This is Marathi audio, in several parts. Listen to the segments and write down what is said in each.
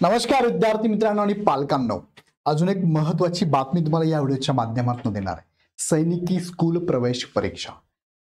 नमस्कार विद्यार्थी मित्रांनो आणि पालकांनो, अजून एक महत्त्वाची बातमी तुम्हाला या व्हिडिओच्या माध्यमातून देणार आहे। सैनिकी स्कूल प्रवेश परीक्षा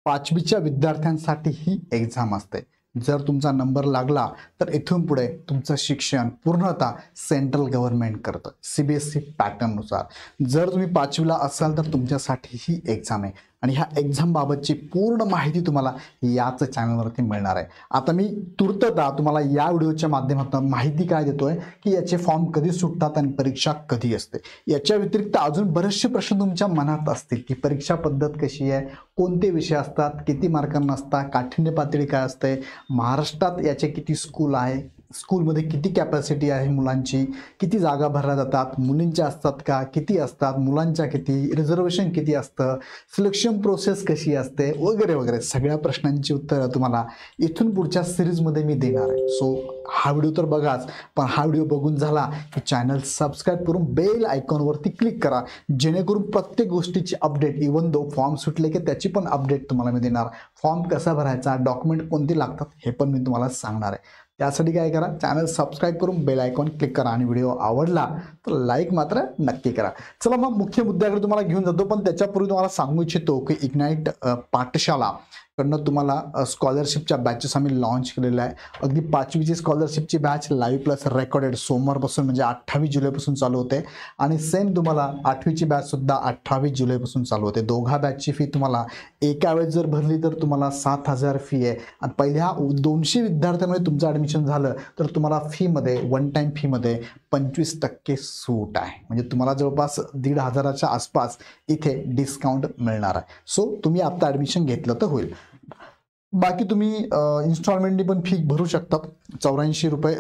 5वीच्या विद्यार्थ्यांसाठी ही एक्झाम असते। जर तुमचा नंबर लागला तर इथून पुढे तुमचं शिक्षण पूर्णतः सेंट्रल गव्हर्नमेंट करतं सीबीएसई पॅटर्न नुसार। जर तुम्ही 5वीला असाल तर तुमच्यासाठी ही एक्झाम आहे आणि ह्या एक्झाम बाबतची पूर्ण माहिती तुम्हाला याच चॅनलवरती मिळणार आहे। आता मी तुर्तता तुम्हाला या व्हिडिओच्या माध्यमातून माहिती काय देतोय की याचे फॉर्म कधी सुटतात आणि परीक्षा कधी असते। याच्या व्यतिरिक्त अजून बरेचसे प्रश्न तुमच्या मनात असतील की परीक्षा पद्धत कशी आहे, कोणते विषय असतात, किती मार्कांना असतात, काठिण्य पातळी काय असते, महाराष्ट्रात याचे किती स्कूल आहे, स्कूलमध्ये किती कॅपॅसिटी आहे मुलांची, किती जागा भरल्या जातात, मुलींच्या असतात का, किती असतात, मुलांच्या किती, रिझर्वेशन किती असतं, सिलेक्शन प्रोसेस कशी असते वगैरे वगैरे सगळ्या प्रश्नांची उत्तरं तुम्हाला इथून पुढच्या सिरीजमध्ये मी देणार आहे। सो हा व्हिडिओ तर बघाच, पण हा व्हिडिओ बघून झाला की चॅनल सबस्क्राईब करून बेल आयकॉनवरती क्लिक करा, जेणेकरून प्रत्येक गोष्टीची अपडेट, इवन दो फॉर्म सुटले की त्याची पण अपडेट तुम्हाला मी देणार। फॉर्म कसा भरायचा, डॉक्युमेंट कोणते लागतात हे पण मी तुम्हाला सांगणार आहे। त्यासाठी काय करा, चॅनल सबस्क्राईब करून बेल आयकॉन क्लिक करा आणि व्हिडिओ आवडला तर लाईक मात्र नक्की करा। चला मग मुख्य मुद्द्याकडे तुम्हाला घेऊन जातो, पण त्याच्यापूर्वी तुम्हाला सांगू इच्छितो की इग्नाइट पाठशाला कडनं तुम्हाला स्कॉलरशिपच्या बॅचेस आम्ही लॉन्च केलेल्या आहे। अगदी 5वीची स्कॉलरशिपची बॅच लाईव्ह प्लस रेकॉर्डेड सोमवारपासून म्हणजे 28 जुलैपासून चालू होते आणि सेम तुम्हाला 8वीची बॅच सुद्धा 28 जुलैपासून चालू होते। दोघा बॅचची फी तुम्हाला एका वेळेस जर भरली तर तुम्हाला 7,000 फी आहे आणि पहिल्या 200 विद्यार्थ्यांमध्ये तुमचं ॲडमिशन झालं तर तुम्हाला फीमध्ये वन टाईम फीमध्ये 25% सूट आहे, म्हणजे तुम्हाला जवळपास 1,500च्या आसपास इथे डिस्काउंट मिळणार आहे। सो तुम्ही आता ॲडमिशन घेतलं तर होईल। बाकी तुम्ही इन्स्टॉलमेंटनी पण फी भरू शकतात। 84 रुपये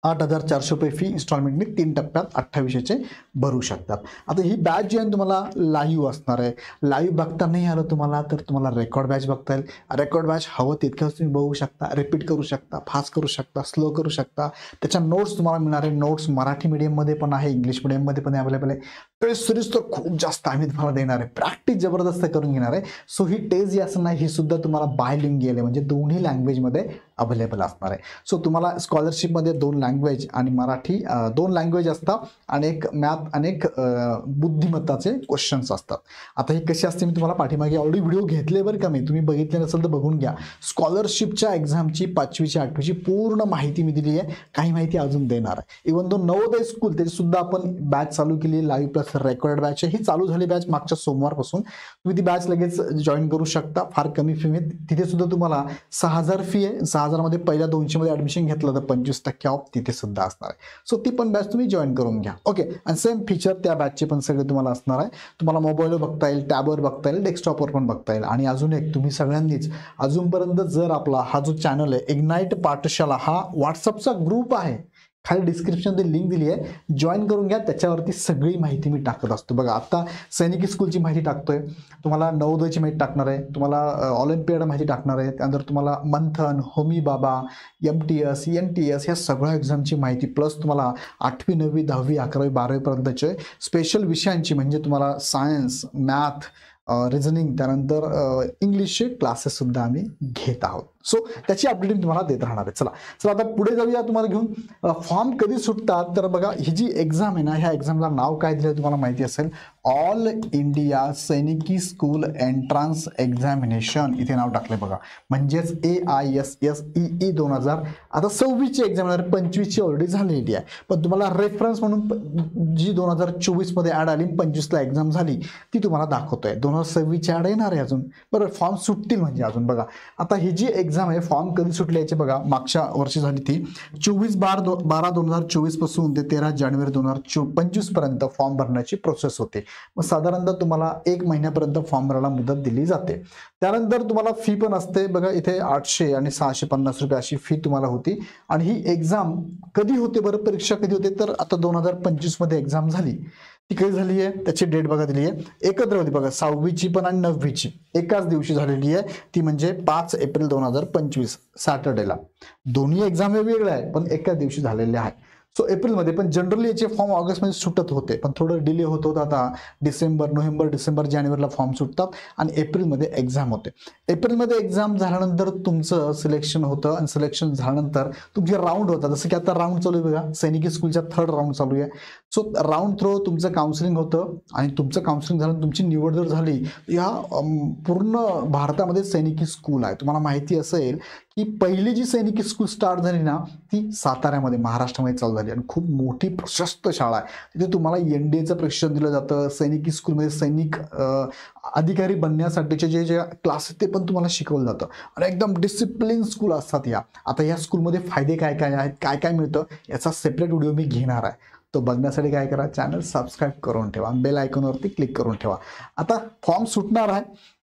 8,400 रुपये फी इन्स्टॉलमेंटनी 3 टप्प्यात 2800चे भरू शकतात। आता ही बॅच जी आहे तुम्हाला लाईव्ह असणार आहे। लाईव्ह बघता नाही आलं तुम्हाला तर तुम्हाला रेकॉर्ड बॅच बघता येईल। रेकॉर्ड बॅच हवं तितकंच तुम्ही बघू शकता, रिपीट करू शकता, फास्ट करू शकता, स्लो करू शकता। त्याच्या नोट्स तुम्हाला मिळणार आहे। नोट्स मराठी मीडियममध्ये पण आहे, इंग्लिश मीडियममध्ये पण अवेलेबल आहे। टेस्ट सिरीज तर खूप जास्त आम्ही तुम्हाला देणार आहे, प्रॅक्टिस जबरदस्त करून घेणार आहे। सो ही टेस्ट जी असं नाही, ही सुद्धा तुम्हाला बायलिंग्युअल आहे, म्हणजे दोन्ही लँग्वेजमध्ये अवेलेबल असणार आहे। सो तुम्हाला स्कॉलरशिपमध्ये 2 लँग्वेज आणि मराठी 2 लँग्वेज असतात आणि एक मॅथ आणि एक बुद्धिमत्ताचे क्वेश्चन्स असतात। आता हे कसे असते मी तुम्हाला पाठीमागे ऑलरेडी व्हिडिओ घेतले बरं का, मी तुम्ही बघितले नसेल तर बघून घ्या। स्कॉलरशिपच्या एक्झामची 5वीची 8वीची पूर्ण माहिती मी दिली आहे, काही माहिती अजून देणार आहे। इवन दो नवोदय स्कूल त्याची सुद्धा आपण बॅच चालू केली आहे, लाईव्ह प्लस रेकॉर्ड बॅच आहे। ही चालू झाली बॅच मागच्या सोमवारपासून, तुम्ही ती बॅच लगेच जॉईन करू शकता फार कमी फीमध्ये। तिथे सुद्धा तुम्हाला 6,000 फी आहे, 6,000 मध्ये पहिल्या 200 मध्ये ॲडमिशन घेतलं तर 25% ऑफ तिथे सुद्धा असणार आहे। सो ती पण बॅच तुम्ही जॉईन करून घ्या, ओके। आणि सेम फीचर त्या बॅचचे पण सगळे तुम्हाला असणार आहे। तुम्हाला मोबाईलवर बघता येईल, टॅबवर बघता येईल, डेस्कटॉपवर पण बघता येईल। आणि अजून एक, तुम्ही सगळ्यांनीच अजूनपर्यंत जर आपला हा जो चॅनल आहे इग्नाइट पाठशाला, हा व्हॉट्सअपचा ग्रुप आहे, खाली डिस्क्रिप्शनमध्ये लिंक दिली आहे, जॉईन करून घ्या। त्याच्यावरती सगळी माहिती मी टाकत असतो। बघा आता सैनिकी स्कूलची माहिती टाकतोय, तुम्हाला नवोदयची माहिती टाकणार आहे, तुम्हाला ऑलिम्पियाड माहिती टाकणार आहे, त्यानंतर तुम्हाला मंथन, होमी बाबा, MTS, NTS ह्या सगळ्या एक्झामची माहिती, प्लस तुम्हाला 8वी 9वी 10वी 11वी 12वी पर्यंतचे स्पेशल विषयांची म्हणजे तुम्हाला सायन्स, मॅथ, रिझनिंग, त्यानंतर इंग्लिशचे क्लासेस सुद्धा आम्ही घेत आहोत। सो त्याची अपडेट मी तुम्हाला देत राहणार आहे। चला आता पुढे जाऊया तुम्हाला घेऊन। फॉर्म कधी सुटतात तर बघा, ही जी एक्झाम आहे ना, ह्या एक्झामला नाव काय दिलं तुम्हाला माहिती असेल, ऑल इंडिया सैनिकी स्कूल एंट्रन्स एक्झामिनेशन इथे नाव टाकले बघा, म्हणजेच AISSEE 2000। आता 26ची एक्झाम येणार, 25ची ऑलरेडी झालेली आहे, पण तुम्हाला रेफरन्स म्हणून जी 2024 मध्ये ॲड आली, 25ला एक्झाम झाली ती तुम्हाला दाखवतोय। 2026ची ॲड येणार आहे अजून, बरं फॉर्म सुटतील म्हणजे अजून। बघा आता ही जी एक्झाम आहे, फॉर्म कधी सुटले याचे बघा, मागच्या वर्षी झाली ती 24/12/2024 पासून ते 13 जानेवारी 2025 पर्यंत फॉर्म भरण्याची प्रोसेस होते। मग साधारणतः तुम्हाला 1 महिन्यापर्यंत फॉर्म भरायला मुदत दिली जाते। त्यानंतर तुम्हाला फी पण असते बघा, इथे 800 आणि 650 रुपये अशी फी तुम्हाला होती। आणि ही एक्झाम कधी होते बरं, परीक्षा कधी होते तर आता 2025 मध्ये एक्झाम झाली, ती कधी झाली आहे त्याची डेट बघा दिली आहे, एकत्र होती बघा, 6वीची पण आणि 9वीची एकाच दिवशी झालेली आहे, ती म्हणजे 5 एप्रिल 2025 सॅटर्डेला। दोन्ही एक्झाम वेगवेगळ्या आहेत पण एकाच दिवशी झालेल्या आहे। सो एप्रिलमध्ये, पण जनरली याचे फॉर्म ऑगस्टमध्ये सुटत होते, पण थोडं डिले होत होतं. आता नोव्हेंबर, डिसेंबर, जानेवारीला फॉर्म सुटतात आणि एप्रिलमध्ये एक्झाम होते. एप्रिलमध्ये एक्झाम झाल्यानंतर तुमचं सिलेक्शन होतं आणि सिलेक्शन झाल्यानंतर तुमचे राऊंड होतात. जसं की आता राऊंड चालू आहे बघा, सैनिकी स्कूलच्या 3rd राऊंड चालू आहे. सो राऊंड थ्रू तुमचं काउन्सिलिंग होतं आणि तुमचं काउन्सिलिंग झालं, तुमची निवड जर झाली, या पूर्ण भारतामध्ये सैनिकी स्कूल आहे. तुम्हाला माहिती असेल की पहिली जी सैनिकी स्कूल स्टार्ट झाली ना, ती साताऱ्यामध्ये महाराष्ट्रामध्ये चालू झाली आणि खूप मोठी प्रशस्त शाळा आहे. तिथे तुम्हाला NDAचं प्रशिक्षण दिलं जातं. सैनिकी स्कूलमध्ये सैनिक अधिकारी बनण्यासाठीचे जे क्लास ते पण तुम्हाला शिकवलं जातं आणि एकदम डिसिप्लिन स्कूल असतात या. आता या स्कूलमध्ये फायदे काय काय आहेत, काय काय मिळतं, याचा सेपरेट व्हिडिओ मी घेणार आहे. तो बघण्यासाठी काय करा, चॅनल सबस्क्राईब करून ठेवा, बेल आयकॉनवरती क्लिक करून ठेवा. आता फॉर्म सुटणार आहे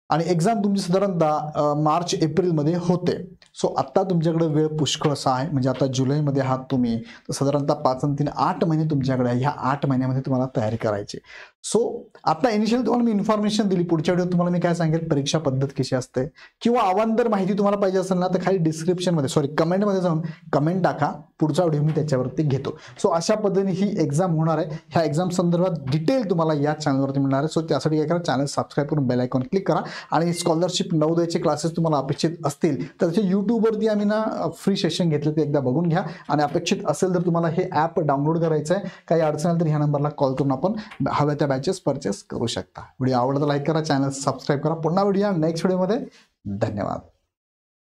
आणि एक्झाम तुमची साधारणतः मार्च एप्रिलमध्ये होते. सो आत्ता तुमच्याकडे वेळ पुष्कळ असा आहे, म्हणजे आता जुलैमध्ये आहात तुम्ही, तर साधारणतः 5 आणि 3 8 महिने तुमच्याकडे आहे. ह्या 8 महिन्यामध्ये तुम्हाला तयारी करायची. सो आता इनिशियल तुम्हाला मी इन्फॉर्मेशन दिली. पुढच्या व्हिडिओत तुम्हाला मी काय सांगेल, परीक्षा पद्धत कशी असते, किंवा अवांतर माहिती तुम्हाला पाहिजे असेल ना, तर खाली डिस्क्रिप्शनमध्ये कमेंटमध्ये जाऊन कमेंट टाका, पुढचा व्हिडिओ मी त्याच्यावरती घेतो. सो अशा पद्धतीने ही एक्झाम होणार आहे. ह्या एक्झाम संदर्भात डिटेल तुम्हाला या चॅनलवरती मिळणार आहे. सो त्यासाठी काय करा, चॅनल सबस्क्राईब करून बेल आयकॉन क्लिक करा. आणि स्कॉलरशिप नवोदयचे क्लासेस तुम्हाला अपेक्षित असतील तर त्याचे यूट्यूबवरती आम्ही ना फ्री सेशन घेतले, ते एकदा बघून घ्या. आणि अपेक्षित असेल तर तुम्हाला हे ॲप डाउनलोड करायचं आहे. काही अडचण आली तर ह्या नंबरला कॉल करून आपण हव्या त्या बॅचेस परचेस करू शकता. व्हिडिओ आवडला लाईक करा, चॅनल सबस्क्राईब करा. पुन्हा व्हिडिओ नेक्स्ट व्हिडिओमध्ये. धन्यवाद.